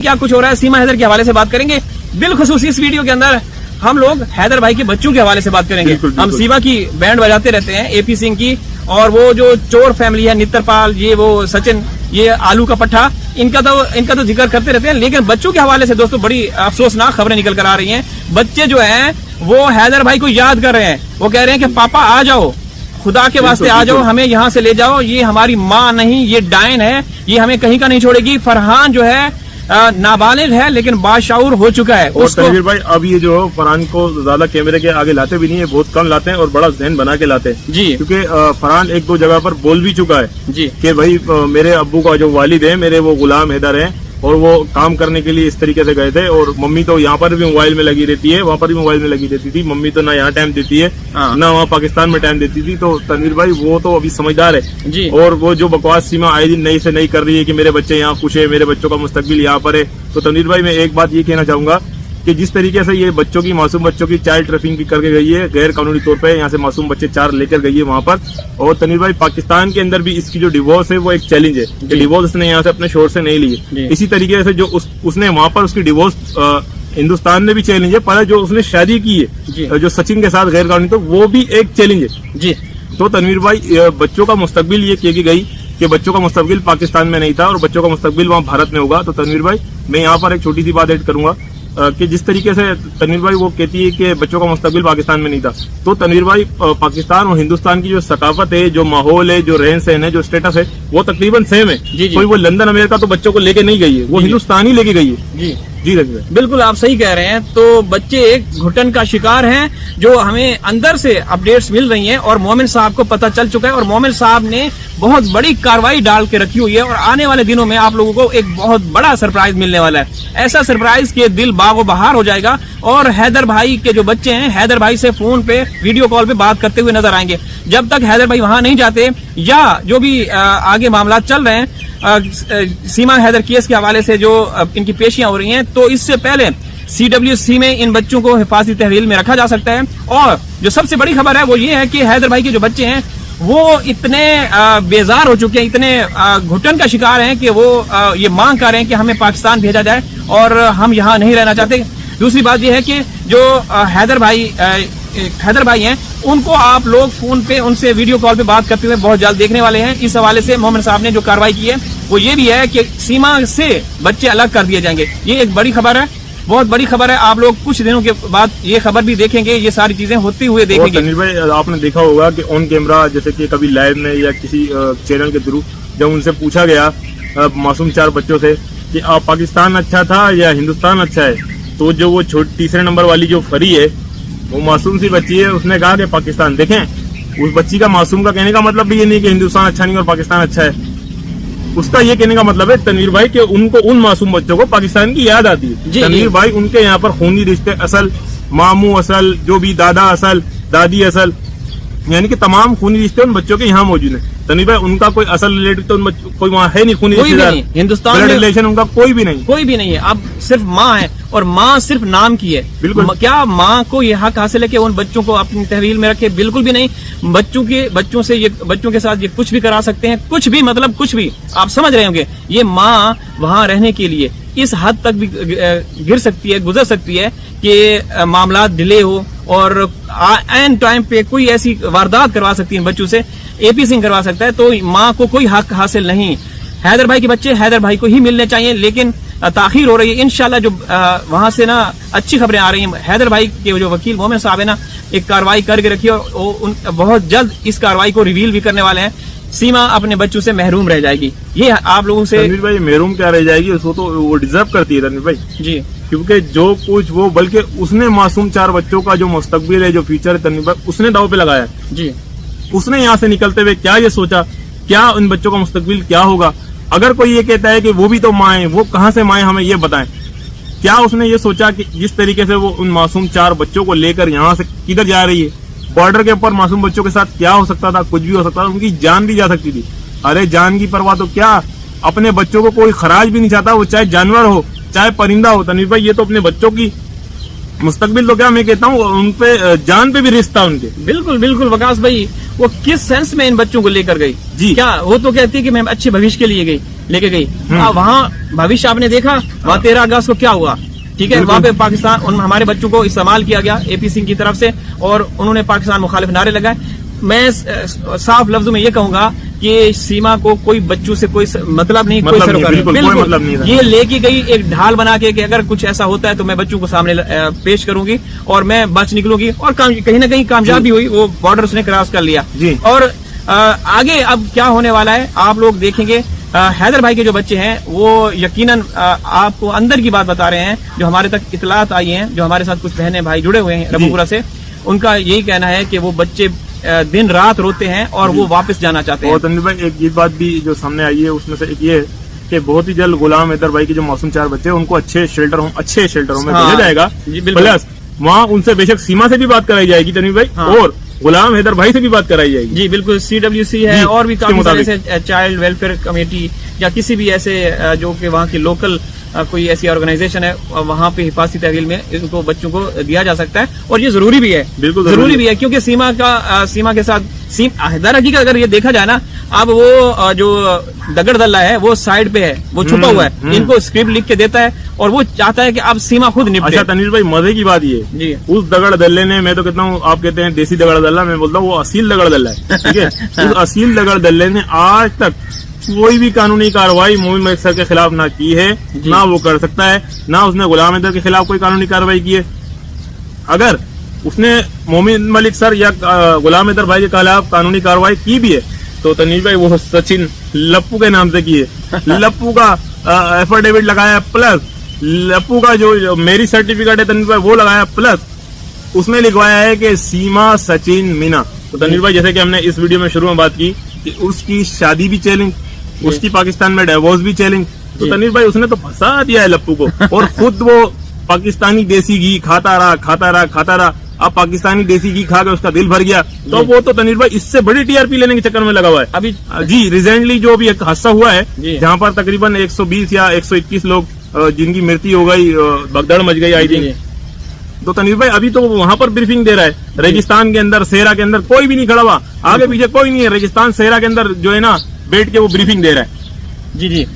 क्या कुछ हो रहा है सीमा हैदर के हवाले से बात करेंगे। बिलखुसूस इस वीडियो के अंदर हम लोग हैदर भाई के बच्चों के हवाले से बात करेंगे। हम सीमा की बैंड बजाते रहते हैं, एपी सिंह की, और वो जो चोर फैमिली है, नित्तरपाल, ये वो सचिन, ये आलू का पट्टा, इनका तो जिक्र करते रहते हैं। लेकिन बच्चों के हवाले से दोस्तों बड़ी अफसोसनाक खबरें निकल कर आ रही हैं। बच्चे जो हैं वो हैदर भाई को याद कर रहे हैं, वो कह रहे हैं कि पापा आ जाओ, खुदा के वास्ते आ जाओ, हमें यहाँ से ले जाओ, ये हमारी माँ नहीं, ये डायन है, ये हमें कहीं का नहीं छोड़ेगी। फरहान जो है नाबालिग है लेकिन बाशाऊर हो चुका है। और तनवीर भाई अब ये जो फरहान को ज्यादा कैमरे के आगे लाते भी नहीं है, बहुत कम लाते हैं और बड़ा जहन बना के लाते हैं जी, क्योंकि फरहान एक दो जगह पर बोल भी चुका है जी कि भाई मेरे अब्बू का जो वालिद है मेरे वो गुलाम हैदर है और वो काम करने के लिए इस तरीके से गए थे। और मम्मी तो यहाँ पर भी मोबाइल में लगी रहती है, वहाँ पर भी मोबाइल में लगी रहती थी। मम्मी तो ना यहाँ टाइम देती है ना वहाँ पाकिस्तान में टाइम देती थी। तो तनवीर भाई वो तो अभी समझदार है जी। और वो जो बकवास सीमा आए दिन नई से नई कर रही है कि मेरे बच्चे यहाँ खुश है, मेरे बच्चों का मुस्तकबिल यहाँ पर है। तो तनवीर भाई मैं एक बात ये कहना चाहूंगा कि जिस तरीके से ये बच्चों की मासूम बच्चों की चाइल्ड ट्रैफिकिंग करके गई है, गैर कानूनी तौर पे यहाँ से मासूम बच्चे 4 लेकर गई है वहाँ पर। और तनवीर भाई पाकिस्तान के अंदर भी इसकी जो डिवोर्स है वो एक चैलेंज है कि डिवोर्स उसने यहाँ से अपने शोर से नहीं ली। इसी तरीके से जो उसने वहाँ पर उसकी डिवोर्स हिंदुस्तान में भी चैलेंज है, पर जो उसने शादी की है जो सचिन के साथ गैर कानूनी, तो वो भी एक चैलेंज है जी। तो तनवीर भाई बच्चों का मुस्तकबिल ये कही गई कि बच्चों का मुस्तकबिल पाकिस्तान में नहीं था और बच्चों का मुस्तकबिल वहाँ भारत में होगा। तो तनवीर भाई मैं यहाँ पर एक छोटी सी बात ऐड करूंगा कि जिस तरीके से तनवीर भाई वो कहती है कि बच्चों का मुस्तकबिल पाकिस्तान में नहीं था, तो तनवीर भाई पाकिस्तान और हिंदुस्तान की जो सकाफत है, जो माहौल है, जो रहन सहन है, जो स्टेटस है, वो तकरीबन सेम है। कोई वो लंदन अमेरिका तो बच्चों को लेके नहीं गई है, वो हिंदुस्तान ही लेके गई है जी जी। बिल्कुल आप सही कह रहे हैं। तो बच्चे एक घुटन का शिकार हैं जो हमें अंदर से अपडेट्स मिल रही हैं और मोमिन साहब को पता चल चुका है और मोमिन साहब ने बहुत बड़ी कार्रवाई डाल के रखी हुई है और आने वाले दिनों में आप लोगों को एक बहुत बड़ा सरप्राइज मिलने वाला है। ऐसा सरप्राइज के दिल बागो बहार हो जाएगा और हैदर भाई के जो बच्चे हैं हैदर भाई से फोन पे वीडियो कॉल पे बात करते हुए नजर आएंगे। जब तक हैदर भाई वहां नहीं जाते या जो भी आगे मामला चल रहे हैं सीमा हैदर केस के हवाले से जो इनकी पेशियां हो रही हैं, तो इससे पहले CWC में इन बच्चों को हिफाजती तहवील में रखा जा सकता है। और जो सबसे बड़ी खबर है वो ये है कि हैदर भाई के जो बच्चे हैं वो इतने बेजार हो चुके हैं, इतने घुटन का शिकार हैं कि वो ये मांग कर रहे हैं कि हमें पाकिस्तान भेजा जाए और हम यहाँ नहीं रहना चाहते। दूसरी बात यह है कि जो हैदर भाई हैं उनको आप लोग फोन पे उनसे वीडियो कॉल पे बात करते हुए बहुत जल्द देखने वाले हैं। इस हवाले से मोहम्मद साहब ने जो कार्रवाई की है वो ये भी है कि सीमा से बच्चे अलग कर दिए जाएंगे। ये एक बड़ी खबर है, बहुत बड़ी खबर है। आप लोग कुछ दिनों के बाद ये खबर भी देखेंगे, ये सारी चीजें होती हुए देखेंगे। तनवीर भाई आपने देखा होगा कि ऑन कैमरा जैसे कि कभी लाइव में या किसी चैनल के थ्रू जब उनसे पूछा गया मासूम 4 बच्चों से कि पाकिस्तान अच्छा था या हिंदुस्तान अच्छा है, तो जो वो तीसरे नंबर वाली जो फरी है वो मासूम सी बच्ची है, उसने कहा कि पाकिस्तान। देखें उस बच्ची का मासूम का कहने का मतलब भी ये नहीं कि हिंदुस्तान अच्छा नहीं और पाकिस्तान अच्छा है। उसका ये कहने का मतलब है तनवीर भाई कि उनको उन मासूम बच्चों को पाकिस्तान की याद आती है। तनवीर भाई उनके यहाँ पर खूनी रिश्ते असल, मामू असल, जो भी दादा असल, दादी असल, यानी कि तमाम खूनी रिश्ते उन बच्चों के यहाँ मौजूद है। तनवीर भाई उनका कोई असल रिलेटिव तो उन बच्चों कोई वहाँ है नहीं, खूनी रिश्तेदार हिंदुस्तान में रिलेशन उनका कोई भी नहीं है। अब सिर्फ माँ है और माँ सिर्फ नाम की है। बिल्कुल क्या माँ को ये हक हासिल है कि उन बच्चों को अपनी तहवील में रखे? बिल्कुल भी नहीं। बच्चों के साथ ये कुछ भी करा सकते हैं, कुछ भी मतलब कुछ भी। आप समझ रहे होंगे ये माँ वहाँ रहने के लिए इस हद तक भी गिर सकती है, गुजर सकती है कि मामला डिले हो और एन टाइम पे कोई ऐसी वारदात करवा सकती है बच्चों से, एपी सिंह करवा सकता है। तो माँ को कोई हक हासिल नहीं। हैदर भाई के बच्चे हैदर भाई को ही मिलने चाहिए, लेकिन ताखीर हो रही है। इंशाल्लाह जो वहां से ना अच्छी खबरें आ रही हैं। हैदर भाई के जो वकील मोमिन साहब है ना, एक कार्रवाई करके रखी और बहुत जल्द इस कार्रवाई को रिवील भी करने वाले हैं। सीमा अपने बच्चों से महरूम रह जाएगी। ये आप लोगों से तनवीर भाई महरूम क्या रह जाएगी, उसको तो वो डिजर्व करती है तनवीर भाई जी, क्योंकि जो कुछ वो बल्कि उसने मासूम 4 बच्चों का जो मुस्तकबिल है, जो फ्यूचर है तनवीर भाई, उसने दाव पे लगाया जी। उसने यहाँ से निकलते हुए क्या ये सोचा क्या उन बच्चों का मुस्तकबिल क्या होगा। अगर कोई ये कहता है कि वो भी तो माँ है, वो कहाँ से माँ है हमें ये बताएं। क्या उसने ये सोचा कि जिस तरीके से वो उन मासूम 4 बच्चों को लेकर यहाँ से किधर जा रही है, बॉर्डर के ऊपर मासूम बच्चों के साथ क्या हो सकता था, कुछ भी हो सकता था, उनकी जान भी जा सकती थी। अरे जान की परवाह तो क्या, अपने बच्चों को कोई खराज भी नहीं चाहता, वो चाहे जानवर हो चाहे परिंदा हो। तनवीर भाई ये तो अपने बच्चों की मुस्तकबिल तो क्या मैं कहता हूँ, उन पे जान पे भी रिस्क था उनके। बिल्कुल बिल्कुल वकास भाई, वो किस सेंस में इन बच्चों को लेकर गई जी। क्या वो तो कहती है कि मैं अच्छे भविष्य के लिए गई, लेके गई। वहाँ भविष्य आपने देखा, वहाँ 13 अगस्त को क्या हुआ, ठीक है। वहाँ पे पाकिस्तान हमारे बच्चों को इस्तेमाल किया गया एपी सिंह की तरफ से, और उन्होंने पाकिस्तान मुखालिफ नारे लगाए। मैं साफ लफ्जों में ये कहूंगा कि सीमा को कोई बच्चों से कोई मतलब नहीं, कोई सरोकार नहीं, कोई मतलब नहीं था। ये लेके गई एक ढाल बना के कि अगर कुछ ऐसा होता है तो मैं बच्चों को सामने पेश करूंगी और मैं बच निकलूंगी, और कहीं ना कहीं कामयाब भी हुई। वो बॉर्डर उसने क्रॉस कर लिया जी। और आगे अब क्या होने वाला है आप लोग देखेंगे। हैदर भाई के जो बच्चे हैं वो यकीनन आपको अंदर की बात बता रहे हैं, जो हमारे तक इतलात आई हैं, जो हमारे साथ कुछ बहनें भाई जुड़े हुए हैं रबूपुरा से, उनका यही कहना है कि वो बच्चे दिन रात रोते हैं और वो वापस जाना चाहते हैं। और तनवीर भाई एक ये बात भी जो सामने आई है उसमें से एक ये है कि बहुत ही जल्द गुलाम हैदर भाई के जो मासूम 4 बच्चे हैं उनको अच्छे शेल्टरों में भेजा जाएगा। प्लस वहाँ उनसे बेशक सीमा से भी बात कराई जाएगी तनवीर भाई, और गुलाम हैदर भाई से भी बात कराई जाएगी। जी बिल्कुल, CWC है और भी काफी सारे ऐसे चाइल्ड वेलफेयर कमेटी या किसी भी ऐसे जो कि वहाँ की लोकल कोई ऐसी ऑर्गेनाइजेशन है, वहाँ पे हिफाजती तहवील में इनको बच्चों को दिया जा सकता है, और ये जरूरी भी है। बिल्कुल जरूरी भी है, क्योंकि सीमा के साथ दरअसल अगर ये देखा जाए ना, अब वो जो दगड़ दल्ला है वो साइड पे है, वो छुपा हुआ है, इनको स्क्रिप्ट लिख के देता है और वो चाहता है कि अब सीमा खुद निपटे। अच्छा तनवीर भाई, मजे की बात ये जी, उस दगड़ दल्ले ने, मैं तो कहता हूँ, आप कहते हैं देसी दगड़ दल्ला, मैं बोलता हूँ वो असील दगड़ दल्ला है, ठीक है। उस असील दगड़ दल्ले ने आज तक कोई भी कानूनी कार्रवाई मोमिन मलिक सर के खिलाफ ना की है, ना वो कर सकता है, ना उसने गुलाम हैदर के खिलाफ कोई कानूनी कार्रवाई की है। अगर उसने मोमिन मलिक सर या गुलाम हैदर भाई के खिलाफ कानूनी कार्रवाई की भी है तो तनवीर भाई वो सचिन लप्पू के नाम से की है। लप्पू का एफिडेविट लगाया, प्लस लप्पू का जो मेरी सर्टिफिकेट है तनवीर भाई वो लगाया, प्लस उसमें लिखवाया है कि सीमा सचिन मीना। तो तनवीर भाई जैसे कि हमने इस वीडियो में शुरू में बात की कि उसकी शादी भी चैलेंज, उसकी पाकिस्तान में डिवोर्स भी चैलेंज, तो तनवीर भाई उसने तो फंसा दिया है लप्पू को, और खुद वो पाकिस्तानी देसी घी खाता रहा। अब पाकिस्तानी देसी घी खा के उसका दिल भर गया, तो वो तो तनवीर भाई इससे बड़ी टीआरपी लेने के चक्कर में लगा हुआ है अभी। जी रिसेंटली जो भी एक हादसा हुआ है जहाँ पर तकरीबन 120 या 121 लोग जिनकी मृत्यु हो गई, भगदड़ मच गई आई थिंक, तो तनवीर भाई अभी तो वहां पर ब्रीफिंग दे रहा है। रेगिस्तान के अंदर, सेहरा के अंदर कोई भी नहीं खड़ा हुआ, आगे पीछे कोई नहीं है, रेगिस्तान सेहरा के अंदर जो है ना बैठ के वो ब्रीफिंग दे रहा है। जी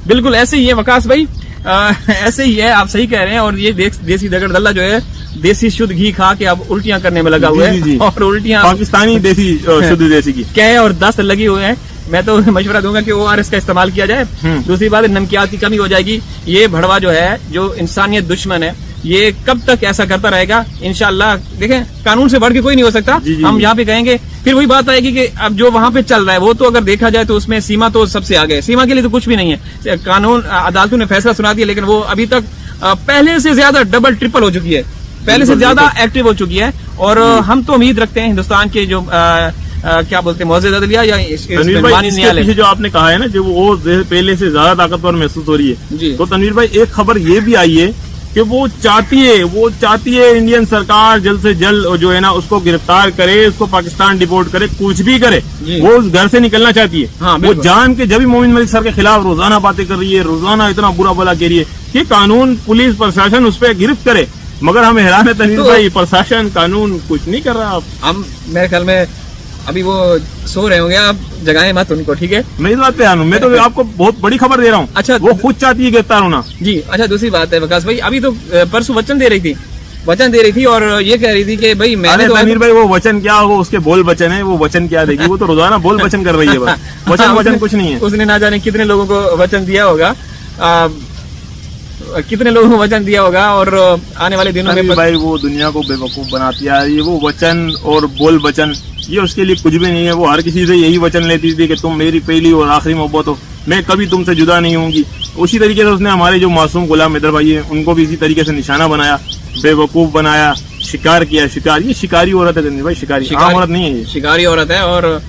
बिल्कुल ऐसे ही है वकास भाई, ऐसे ही है, आप सही कह रहे हैं। और ये देसी दगड़ दल्ला जो है देसी शुद्ध घी खा के अब उल्टियां करने में लगा हुआ है, और उल्टियां पाकिस्तानी देसी शुद्ध देसी घी क्या और दस्त लगी हुए हैं। मैं तो मशवरा दूंगा कि ORS का इस्तेमाल किया जाए। दूसरी बात, नमकियात की कमी हो जाएगी। ये भड़वा जो है, जो इंसानियत दुश्मन है, ये कब तक ऐसा करता रहेगा। इंशाल्लाह देखें, कानून से बढ़ के कोई नहीं हो सकता। हम यहाँ पे कहेंगे, फिर वही बात आएगी कि अब जो वहाँ पे चल रहा है वो तो अगर देखा जाए तो उसमें सीमा तो सबसे आगे है। सीमा के लिए तो कुछ भी नहीं है। कानून अदालतों ने फैसला सुना दिया, लेकिन वो अभी तक पहले से ज्यादा डबल ट्रिपल हो चुकी है, पहले से ज्यादा एक्टिव हो चुकी है। और हम तो उम्मीद रखते हैं हिंदुस्तान के जो क्या बोलते हैं मौजूद अदलिया या न्यायालय, जो आपने कहा है ना, जो वो पहले से ज्यादा ताकतवर महसूस हो रही है। तो तनवीर भाई एक खबर ये भी आई है कि वो चाहती है इंडियन सरकार जल्द से जल्द जो है ना उसको गिरफ्तार करे, उसको पाकिस्तान डिपोर्ट करे, कुछ भी करे, वो उस घर से निकलना चाहती है। हाँ, वो जान के जब भी मोमिन मलिक सर के खिलाफ रोजाना बातें कर रही है, रोजाना इतना बुरा भला कह रही है कि कानून, पुलिस, प्रशासन उस पर गिरफ्त करे, मगर हमें हैरान है तनवीर भाई, प्रशासन, कानून कुछ नहीं कर रहा। हम मेरे ख्याल में अभी वो सो रहे होंगे, आप जगाएं मत उनको, ठीक है। मैं इस बात पे मैं तो आपको बहुत बड़ी खबर दे रहा हूँ। अच्छा, वो खुद चाहती है गिरफ्तार होना। जी अच्छा, दूसरी बात है वकास भाई, अभी तो परसों वचन दे रही थी और ये कह रही थी कि भाई मैंने तो तनवीर भाई वो वचन क्या, वो उसके बोल वचन है, वो वचन क्या देगी, वो तो रोजाना बोल वचन कर रही है बस। वचन कुछ नहीं है। उसने ना जाने कितने लोगों को वचन दिया होगा, कितने लोगों को वचन दिया होगा, और आने वाले दिनों में भाई वो दुनिया को बेवकूफ बनाती है। वो वचन और बोल वचन ये उसके लिए कुछ भी नहीं है। वो हर किसी से यही वचन लेती थी कि तुम मेरी पहली और आखिरी मोहब्बत हो, मैं कभी तुमसे जुदा नहीं होंगी। उसी तरीके से उसने हमारे जो मासूम गुलाम हैदर भाई हैं उनको भी इसी तरीके से निशाना बनाया, बेवकूफ बनाया, शिकार किया। ये शिकारी औरत है भाई, शिकारी आम औरत नहीं है, ये शिकारी औरत है, और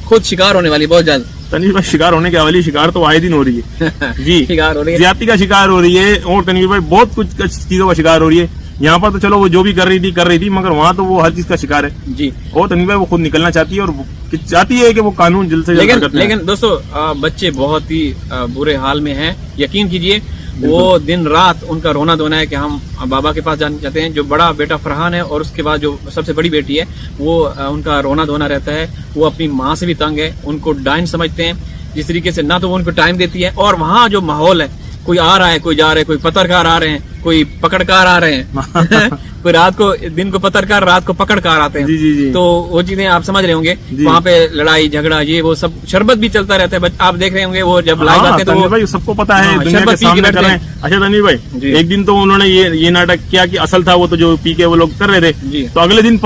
खुद शिकार होने वाली बहुत ज्यादा। तनवीर भाई शिकार होने के वाली, शिकार तो आए दिन हो रही है जी, शिकार हो रही है, ज्यादती का शिकार हो रही है, और तनवीर भाई बहुत कुछ चीजों का शिकार हो रही है। यहाँ पर तो चलो वो जो भी कर रही थी, मगर वहाँ तो वो हर चीज का शिकार है जी। और तनवीर भाई वो खुद निकलना चाहती है, और चाहती है कि वो कानून जल्द से जल्द। लेकिन दोस्तों, बच्चे बहुत ही बुरे हाल में हैं, यकीन कीजिए। वो दिन रात उनका रोना धोना है कि हम बाबा के पास जाते हैं। जो बड़ा बेटा फरहान है और उसके बाद जो सबसे बड़ी बेटी है वो उनका रोना धोना रहता है। वो अपनी माँ से भी तंग है, उनको डाइन समझते हैं जिस तरीके से, ना तो वो उनको टाइम देती है। और वहाँ जो माहौल है, कोई आ रहा है, कोई जा रहा है, कोई पत्रकार आ रहे हैं, कोई पकड़कार आ रहे हैं कोई रात को, दिन को पत्रकार, रात को पकड़कार आते हैं। जी जी जी। तो वो चीजें आप समझ रहे होंगे, जी। वहाँ पे लड़ाई झगड़ा ये वो सब, शरबत भी चलता रहता है। बट आप देख रहे होंगे वो जब लाइव आते हैं तो तनवीर वो भाई सबको पता है, हाँ, दुनिया के शरबत पी के सामने बैठते कर रहे हैं। हैं। अच्छा तनवीर भाई, जी। एक दिन तो उन्होंने ये नाटक किया कि असल था वो तो जो पी के वो लोग कर रहे थे, जी। तो अगले दिन